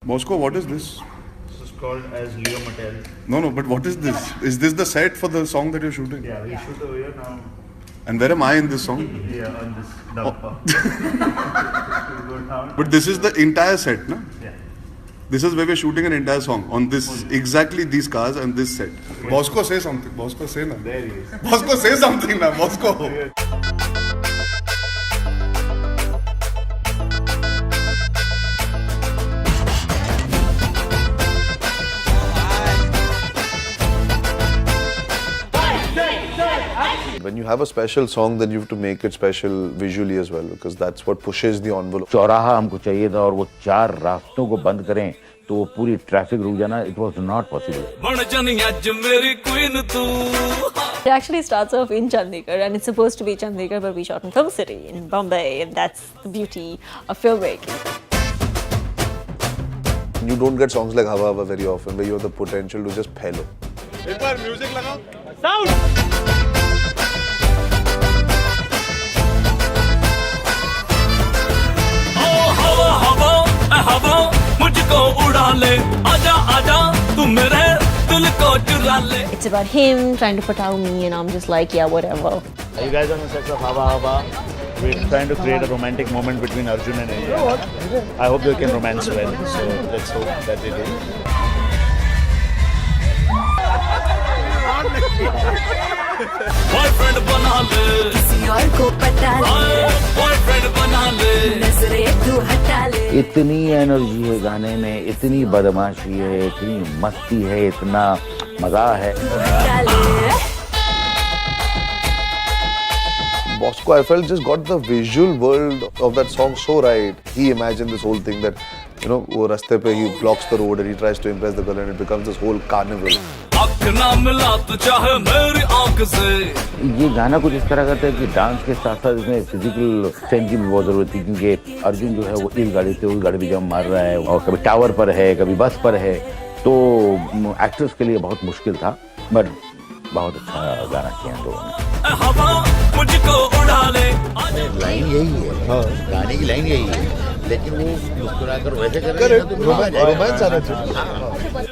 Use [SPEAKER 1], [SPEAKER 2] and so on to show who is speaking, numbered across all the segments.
[SPEAKER 1] Bosco, what is this?
[SPEAKER 2] This is called as Leo Mattel.
[SPEAKER 1] No, but what is this? Is this the set for the song that you're shooting?
[SPEAKER 2] Yeah, we shoot over here now.
[SPEAKER 1] And where am I in this song?
[SPEAKER 2] Yeah, on this dumper. We'll go down.
[SPEAKER 1] But this is the entire set, no?
[SPEAKER 2] Yeah.
[SPEAKER 1] This is where we're shooting an entire song on this, exactly these cars and this set. Bosco, say something. Bosco, say na.
[SPEAKER 2] There he is.
[SPEAKER 1] Bosco, say something na. Bosco.
[SPEAKER 3] When you have a special song, then you have to make it special visually as well, because that's what pushes the envelope.
[SPEAKER 4] चौराहा हमको चाहिए था और वो 4 रास्तों को बंद करें तो वो पूरी ट्रैफिक रुक जाना, it was not possible.
[SPEAKER 5] It actually starts off in Chandigarh and it's supposed to be Chandigarh, but we shot in Film City in Bombay, and that's the beauty of filmmaking.
[SPEAKER 3] You don't get songs like Hawa Hawa very often, where you have the potential to just phello.
[SPEAKER 5] It's about him trying to patao me, and I'm just like, yeah, whatever.
[SPEAKER 2] Are you guys on the sets of Hava Hava? We're trying to create a romantic moment between Arjun and India. I hope they can romance well, so let's hope that they do.
[SPEAKER 6] Boyfriend बना ले किसी और को पटा ले boyfriend बना ले नजरें तू हटा ले
[SPEAKER 4] इतनी एनर्जी है गाने में, इतनी बदमाशी है, इतनी मस्ती है, इतना मजा है.
[SPEAKER 6] हटा ले
[SPEAKER 3] Bosco, I felt, just got the visual world of that song so right. He imagined this whole thing that, you know, वो रास्ते पे he blocks the road and he tries to impress the girl and it becomes this whole carnival.
[SPEAKER 4] ये गाना कुछ इस तरह करता है कि डांस के साथ साथ इसमें फिजिकल स्ट्रेंथ की भी बहुत जरूरत थी, क्योंकि अर्जुन जो है वो इस गाड़ी से उस गाड़ी पे जब मार रहा है और कभी टावर पर है, कभी बस पर है, तो एक्टर्स के लिए बहुत मुश्किल था, बट बहुत अच्छा गाना किया हम लोगों ने.
[SPEAKER 7] लाइन यही है, हाँ, गाने की लाइन यही है, लेकिन वो मुस्कुराकर वैसे कर रोमांस आना चाहिए.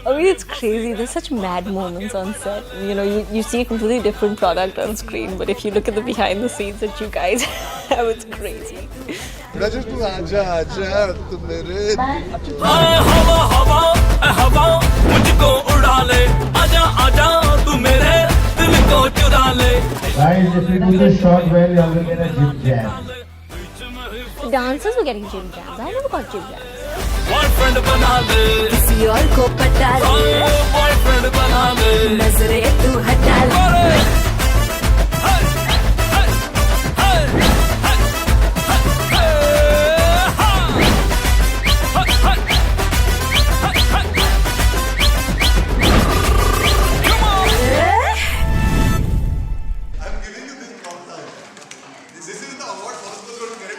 [SPEAKER 5] I mean, it's crazy. There's such mad moments on set. You know, you see a completely different product on screen, but if you look at the behind the scenes that you guys have, it's crazy.
[SPEAKER 8] Guys, if you do this shot well, you're going to get a gym jam.
[SPEAKER 5] The dancers were getting gym jams. I never got gym jams.
[SPEAKER 6] Boyfriend बना ले किसी और को पटा ले boyfriend बना ले नजरें तू हटा ले
[SPEAKER 1] I'm giving you this proper. This is the award Bosco is going to get